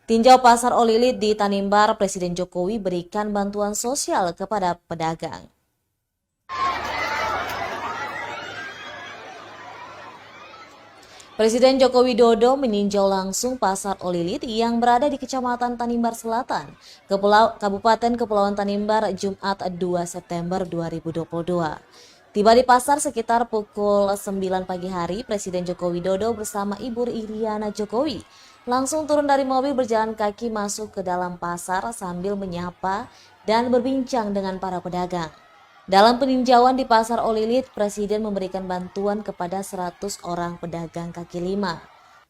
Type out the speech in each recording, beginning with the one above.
Tinjau pasar Olilit di Tanimbar, Presiden Jokowi berikan bantuan sosial kepada pedagang. Presiden Joko Widodo meninjau langsung pasar Olilit yang berada di Kecamatan Tanimbar Selatan, Kabupaten Kepulauan Tanimbar, Jumat 2 September 2022. Tiba di pasar sekitar pukul 9 pagi hari, Presiden Joko Widodo bersama Ibu Iriana Jokowi langsung turun dari mobil berjalan kaki masuk ke dalam pasar sambil menyapa dan berbincang dengan para pedagang. Dalam peninjauan di Pasar Olilit, Presiden memberikan bantuan kepada 100 orang pedagang kaki lima.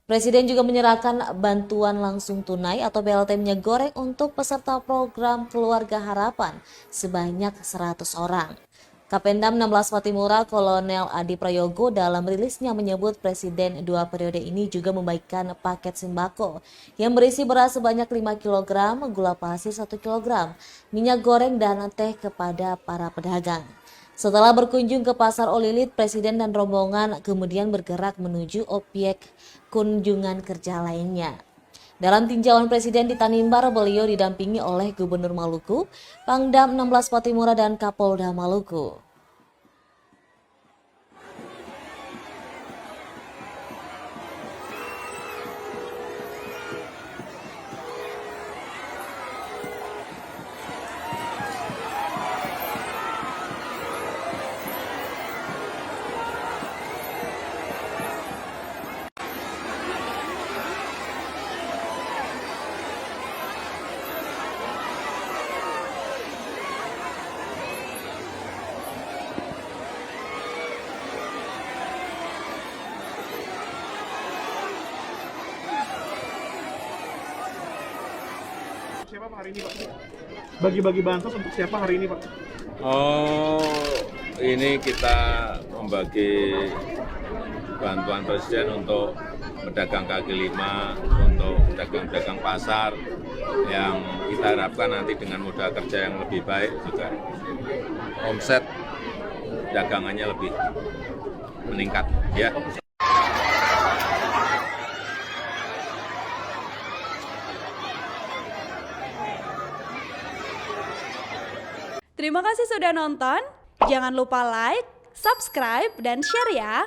Presiden juga menyerahkan bantuan langsung tunai atau BLT minyak goreng untuk peserta program Keluarga Harapan sebanyak 100 orang. Kapendam 16 Patimura Kolonel Adi Prayogo dalam rilisnya menyebut Presiden 2 periode ini juga membagikan paket sembako yang berisi beras sebanyak 5 kg, gula pasir 1 kg, minyak goreng dan teh kepada para pedagang. Setelah berkunjung ke Pasar Olilit, Presiden dan rombongan kemudian bergerak menuju objek kunjungan kerja lainnya. Dalam tinjauan Presiden di Tanimbar, beliau didampingi oleh Gubernur Maluku, Pangdam 16 Patimura dan Kapolda Maluku. Siapa Pak hari ini Pak? Bagi-bagi bansos untuk siapa hari ini Pak? Oh, ini kita membagi bantuan Presiden untuk pedagang kaki lima, untuk pedagang-pedagang pasar yang kita harapkan nanti dengan modal kerja yang lebih baik juga omset dagangannya lebih meningkat ya. Terima kasih sudah nonton. Jangan lupa like, subscribe, dan share ya.